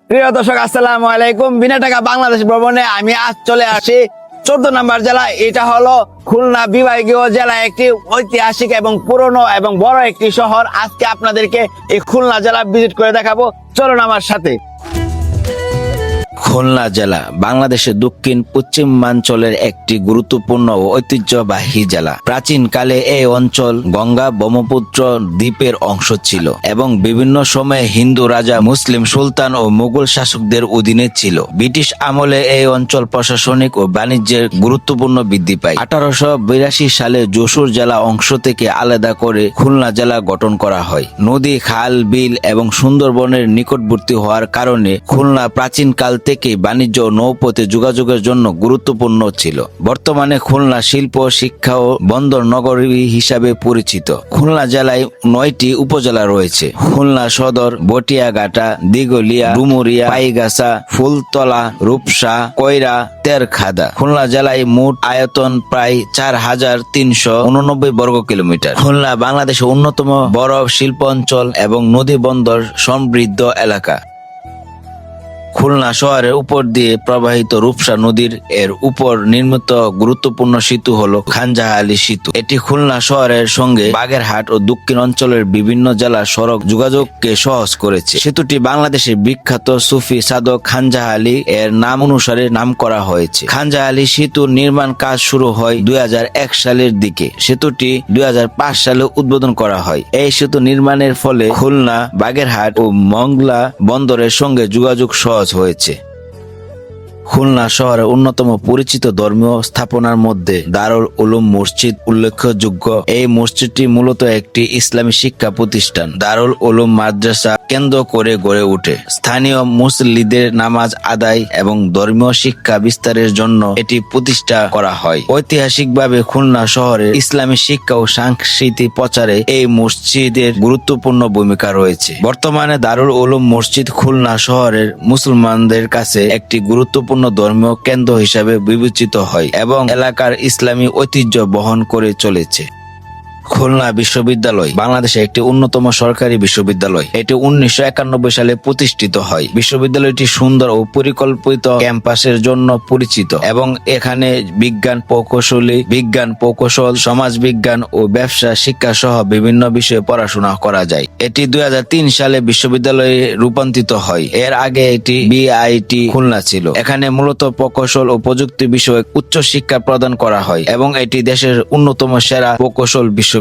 প্রিয় দর্শক, আসসালামু আলাইকুম। বিনা টাকা বাংলাদেশ ভ্রমণে আমি আজ চলে আসি 14 নম্বর জেলা। এটা হলো খুলনা বিভাগীয় জেলা, একটি ঐতিহাসিক এবং পুরনো এবং বড় একটি শহর। আজকে আপনাদেরকে এই খুলনা জেলা ভিজিট করে দেখাবো, চলুন আমার সাথে। খুলনা জেলা বাংলাদেশের দক্ষিণ পশ্চিমাঞ্চলের একটি গুরুত্বপূর্ণ ও ঐতিহ্যবাহী জেলা। প্রাচীনকালে এই অঞ্চল গঙ্গা ব্রহ্মপুত্র দ্বীপের অংশ ছিল এবং বিভিন্ন সময়ে হিন্দু রাজা, মুসলিম সুলতান ও মুঘল শাসকদের অধীনে ছিল। ব্রিটিশ আমলে এই অঞ্চল প্রশাসনিক ও বাণিজ্যের গুরুত্বপূর্ণ বৃদ্ধি পায়। 1882 সালে যশোর জেলা অংশ থেকে আলাদা করে খুলনা জেলা গঠন করা হয়। নদী, খাল, বিল এবং সুন্দরবনের নিকটবর্তী হওয়ার কারণে খুলনা প্রাচীনকাল থেকে বাণিজ্য ও নৌপথে যোগাযোগের জন্য গুরুত্বপূর্ণ ছিল। বর্তমানে খুলনা শিল্প, শিক্ষা ও বন্দর নগরী হিসাবে পরিচিত। খুলনা জেলায় 9টি উপজেলা রয়েছে: খুলনা সদর, বটিয়াঘাটা, দিঘলিয়া, ডুমুরিয়া, পাইগাছা, ফুলতলা, রূপসা, কয়রা, তেরখাদা। খুলনা জেলায় মোট আয়তন প্রায় 4389 বর্গ কিলোমিটার। খুলনা বাংলাদেশের অন্যতম বড় শিল্প অঞ্চল এবং নদী বন্দর সমৃদ্ধ এলাকা। খুলনা শহরের উপর দিয়ে প্রবাহিত রূপসা নদীর উপর নির্মিত গুরুত্বপূর্ণ সেতু হলো খানজাহালি সেতু। এটি খুলনা শহরের সঙ্গে বাগেরহাট ও দক্ষিণ অঞ্চলের বিভিন্ন জেলার সড়ক যোগাযোগকে সহজ করেছে। সেতুটি বাংলাদেশের বিখ্যাত সুফি সাধক খানজাহালি এর নাম অনুসারে নাম করা হয়েছে। খানজাহালি সেতুর নির্মাণ কাজ শুরু হয় 2001 সালের দিকে। সেতুটি 2005 সালে উদ্বোধন করা হয়। এই সেতু নির্মাণের ফলে খুলনা, বাগেরহাট ও মংলা বন্দরের সঙ্গে যোগাযোগ সহজ হয়েছে। খুলনা শহরের অন্যতম পরিচিত ধর্মীয় স্থাপনার মধ্যে দারুল উলুম মসজিদ উল্লেখযোগ্য। এই মসজিদটি মূলত একটি ইসলামী শিক্ষা প্রতিষ্ঠান। দারুল উলুম মাদ্রাসা কেন্দ্র করে গড়ে ওঠে। স্থানীয় মুসল্লিদের নামাজ আদায় এবং ধর্মীয় শিক্ষা বিস্তারের জন্য এটি প্রতিষ্ঠা করা হয়। ঐতিহাসিকভাবে খুলনা শহরের ইসলামী শিক্ষা ও সংস্কৃতি প্রচারে এই মসজিদের গুরুত্বপূর্ণ ভূমিকা রয়েছে। বর্তমানে দারুল উলুম মসজিদ খুলনা শহরের মুসলমানদের কাছে একটি গুরুত্বপূর্ণ ধর্মীয় কেন্দ্র হিসাবে বিবেচিত হয় এবং এলাকার ইসলামী ঐতিহ্য বহন করে চলেছে। খুলনা বিশ্ববিদ্যালয় বাংলাদেশের একটি অন্যতম সরকারি বিশ্ববিদ্যালয়। এটি 1991 সালে প্রতিষ্ঠিত হয়। বিশ্ববিদ্যালয়টি সুন্দর ও পরিকল্পিত ক্যাম্পাসের জন্য পরিচিত এবং এখানে বিজ্ঞান প্রকৌশল, সমাজ বিজ্ঞান ও ব্যবসা শিক্ষা সহ বিভিন্ন বিষয়ে পড়াশোনা করা যায়। এটি 2003 সালে বিশ্ববিদ্যালয়ে রূপান্তরিত হয়। এর আগে এটি বিআইটি খুলনা ছিল। এখানে মূলত প্রকৌশল ও প্রযুক্তি বিষয়ক উচ্চ শিক্ষা প্রদান করা হয় এবং এটি দেশের অন্যতম সেরা প্রকৌশল বিশ্ববিদ্যালয়।